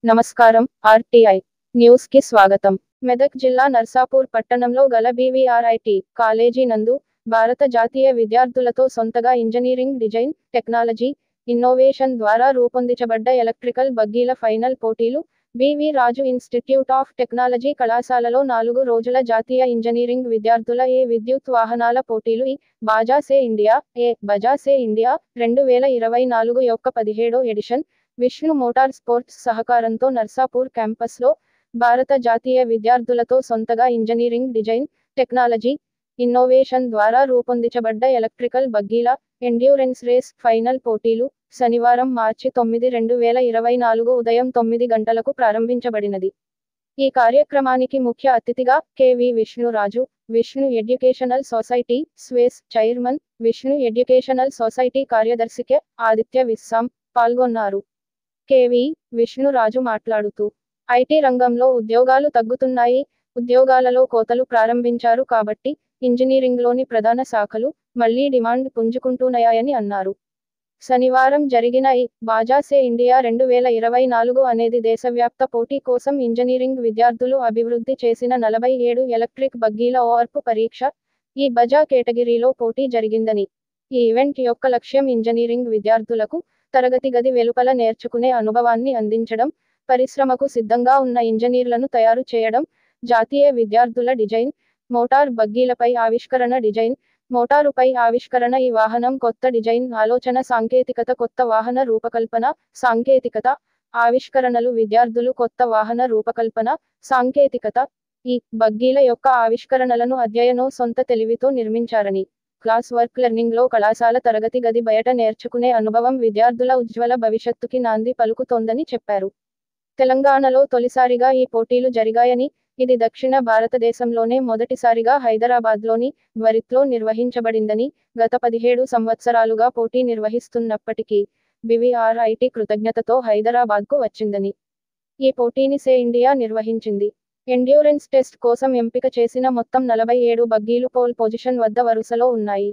నమస్కారం RTI news కి స్వాగతం. మెదక్ జిల్లా నర్సాపూర్ పట్టణంలో గల బీవీఆర్ఐటీ కాలేజీ నందు భారత జాతీయ విద్యార్థులతో సొంతగా ఇంజనీరింగ్ డిజైన్, టెక్నాలజీ, ఇన్నోవేషన్ ద్వారా రూపొందించబడ్డ ఎలక్ట్రికల్ బగ్గీల ఫైనల్ పోటీలు బి.వి. రాజు ఇన్స్టిట్యూట్ ఆఫ్ టెక్నాలజీ కళాశాలలో 4 రోజుల జాతీయ ఇంజనీరింగ్ విద్యార్థుల విద్యుత్ వాహనాల పోటీలు బాజా సే ఇండియా 2024 యొక్క 17వ ఎడిషన్ విష్ణు మోటార్ స్పోర్ట్స్ సహకారంతో నర్సాపూర్ క్యాంపస్లో భారత జాతీయ విద్యార్థులతో సొంతగా ఇంజనీరింగ్ డిజైన్, టెక్నాలజీ, ఇన్నోవేషన్ ద్వారా రూపొందించబడ్డ ఎలక్ట్రికల్ బగ్గీల ఎండ్యూరెన్స్ రేస్ ఫైనల్ పోటీలు శనివారం మార్చి 9, 2024 ఉదయం 9 గంటలకు ప్రారంభించబడినది. ఈ కార్యక్రమానికి ముఖ్య అతిథిగా K V. Vishnuraju, Vishnu educational society స్వేస్ చైర్మన్, విష్ణు ఎడ్యుకేషనల్ సొసైటీ కార్యదర్శి కె. ఆదిత్య విస్సాం పాల్గొన్నారు. కె.వి. విష్ణురాజు మాట్లాడుతూ, ఐటీ రంగంలో ఉద్యోగాలు తగ్గుతున్నాయి, ఉద్యోగాలలో కోతలు ప్రారంభించారు కాబట్టి ఇంజనీరింగ్లోని ప్రధాన శాఖలు మళ్లీ డిమాండ్ పుంజుకుంటున్నాయని అన్నారు. శనివారం జరిగిన బాజా సే ఇండియా 2024 అనేది దేశవ్యాప్త పోటీ కోసం ఇంజనీరింగ్ విద్యార్థులు అభివృద్ధి చేసిన 47 ఎలక్ట్రిక్ బగ్గీల ఓర్పు పరీక్ష. ఈ బజా కేటగిరీలో పోటీ జరిగిందని, ఈ ఈవెంట్ యొక్క లక్ష్యం ఇంజనీరింగ్ విద్యార్థులకు తరగతి గది వెలుపల నేర్చుకునే అనుభవాన్ని అందించడం, పరిశ్రమకు సిద్ధంగా ఉన్న ఇంజనీర్లను తయారు చేయడం, జాతీయ విద్యార్థుల డిజైన్, మోటార్ బగ్గీలపై ఆవిష్కరణ డిజైన్, మోటారుపై ఆవిష్కరణ ఈ వాహనం కొత్త డిజైన్ ఆలోచన సాంకేతికత కొత్త వాహన రూపకల్పన సాంకేతికత ఆవిష్కరణలు విద్యార్థులు కొత్త వాహన రూపకల్పన సాంకేతికత ఈ బగ్గీల యొక్క ఆవిష్కరణలను అధ్యయనం సొంత తెలివితో నిర్మించారని, క్లాస్ వర్క్ లెర్నింగ్లో కళాశాల తరగతి గది బయట నేర్చుకునే అనుభవం విద్యార్థుల ఉజ్వల భవిష్యత్తుకి నాంది పలుకుతోందని చెప్పారు. తెలంగాణలో తొలిసారిగా ఈ పోటీలు జరిగాయని, ఇది దక్షిణ భారతదేశంలోనే మొదటిసారిగా హైదరాబాద్లోని ధ్వరిత్లో నిర్వహించబడిందని, గత 17 సంవత్సరాలుగా పోటీ నిర్వహిస్తున్నప్పటికీ బీవీఆర్ఐటీ కృతజ్ఞతతో హైదరాబాద్కు వచ్చిందని, ఈ పోటీని సే ఇండియా నిర్వహించింది. ఎండ్యూరెన్స్ టెస్ట్ కోసం ఎంపిక చేసిన మొత్తం 47 బగ్గీలు పోల్ పొజిషన్ వద్ద వరుసలో ఉన్నాయి.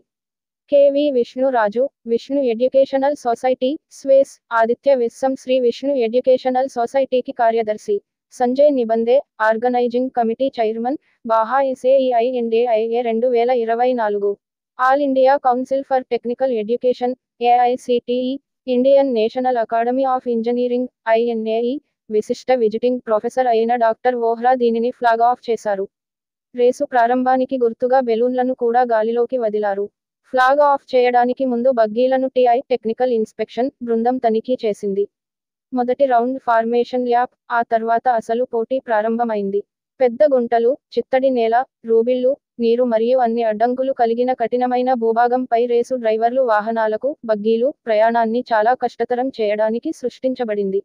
K V. Vishnuraju, Vishnu educational society స్వేస్ ఆదిత్య విస్సం శ్రీ విష్ణు ఎడ్యుకేషనల్ సొసైటీకి కార్యదర్శి Sanjay Nibande, organising committee chairman, Baja SAEINDIA 2024, all India council for technical education, AICTE, Indian national academy of engineering, INAE, విశిష్ట విజిటింగ్ ప్రొఫెసర్ అయిన డాక్టర్ వోహ్రా దీనిని ఫ్లాగ్ ఆఫ్ చేశారు. రేసు ప్రారంభానికి గుర్తుగా బెలూన్లను కూడా గాలిలోకి వదిలారు. ఫ్లాగ్ ఆఫ్ చేయడానికి ముందు బగ్గీలను TI టెక్నికల్ ఇన్స్పెక్షన్ బృందం తనిఖీ చేసింది. మొదటి రౌండ్ ఫార్మేషన్ ల్యాప్, ఆ తర్వాత అసలు పోటీ ప్రారంభమైంది. పెద్ద గుంటలు, చిత్తడి నేల, రూబిళ్లు, నీరు మరియు అన్ని అడ్డంకులు కలిగిన కఠినమైన భూభాగంపై రేసు డ్రైవర్లు వాహనాలకు బగ్గీలు ప్రయాణాన్ని చాలా కష్టతరం చేయడానికి సృష్టించబడింది.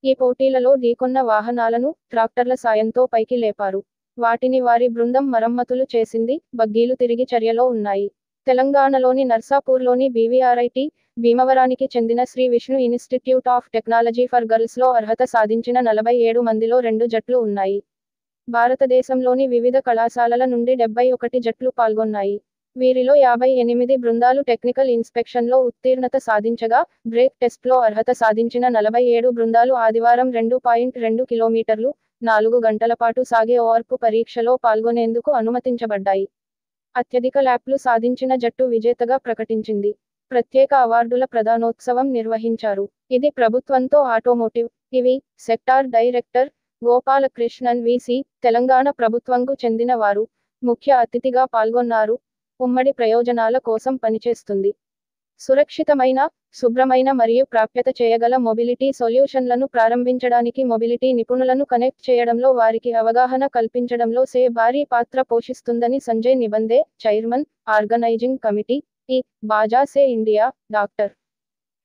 ఈ పోటీలలో ఢీకొన్న వాహనాలను ట్రాక్టర్ల సాయంతో పైకి లేపారు. వాటిని వారి బృందం మరమ్మతులు చేసింది. బగ్గీలు తిరిగి చర్యలో ఉన్నాయి. తెలంగాణలోని నర్సాపూర్లోని బీవీఆర్ఐటీ, భీమవరానికి చెందిన Shri Vishnu institute of technology for గర్ల్స్లో అర్హత సాధించిన 47 మందిలో 2 జట్లు ఉన్నాయి. భారతదేశంలోని వివిధ కళాశాలల నుండి 71 జట్లు పాల్గొన్నాయి. వీరిలో 58 బృందాలు టెక్నికల్ ఇన్స్పెక్షన్లో ఉత్తీర్ణత సాధించగా, బ్రేక్ టెస్ట్లో అర్హత సాధించిన 47 బృందాలు ఆదివారం 2.2 కిలోమీటర్లు, 4 గంటల పాటు సాగే ఓర్పు పరీక్షలో పాల్గొనేందుకు అనుమతించబడ్డాయి. అత్యధిక ల్యాప్లు సాధించిన జట్టు విజేతగా ప్రకటించింది. ప్రత్యేక అవార్డుల ప్రదానోత్సవం నిర్వహించారు. ఇది ప్రభుత్వంతో ఆటోమోటివ్, ఇవి sector director Gopalakrishnan VC, Telangana ప్రభుత్వంకు చెందిన వారు ముఖ్య అతిథిగా పాల్గొన్నారు. ఉమ్మడి ప్రయోజనాల కోసం పనిచేస్తుంది. సురక్షితమైన, శుభ్రమైన మరియు ప్రాప్యత చేయగల మొబిలిటీ సొల్యూషన్లను ప్రారంభించడానికి మొబిలిటీ నిపుణులను కనెక్ట్ చేయడంలో వారికి అవగాహన కల్పించడంలో సే భారీ పాత్ర పోషిస్తుందని Sanjay Nibande, chairman, organising committee, Baja SAE India, doctor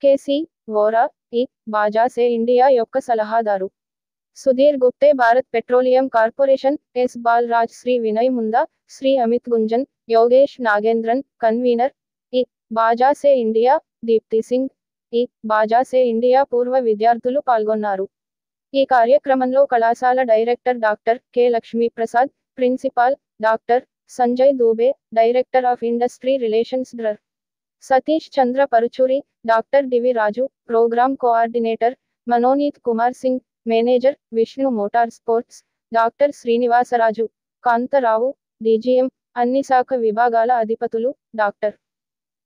KC. Vora, Baja SAE India యొక్క సలహాదారు Sudhir Gupte, Bharat Petroleum Corporation, S. Balaraj, Shri Vinay Munda, Shri Amit Gunjan, Yogesh Nagendran, convener, Baja SAE India, Deepti Singh, బాజా సే ఇండియా పూర్వ విద్యార్థులు పాల్గొన్నారు. ఈ కార్యక్రమంలో కళాశాల director doctor K. Lakshmiprasad, principal doctor Sanjay Dubey, director of industry relations doctor. Satish Chandra Paruchuri, doctor D V Raju, programme coordinator Manoneeth Kumar Singh, manager Vishnu motor sports doctor Srinivasaraju, Kantharao, DGM, అన్ని శాఖ విభాగాల అధిపతులు doctor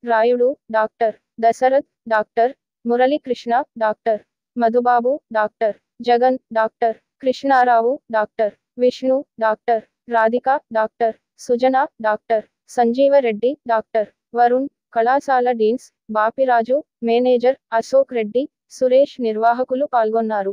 Rayudu, doctor Dasharath, doctor Muralikrishna, doctor Madhubabu, doctor Jagan, doctor Krishnarao, doctor Vishnu, doctor Radhika, doctor Sujana, doctor Sanjeevareddy, doctor Varun, కళాశాల డీన్స్ బాపిరాజు, మేనేజర్ అశోక్ రెడ్డి, సురేష్ నిర్వాహకులు పాల్గొన్నారు.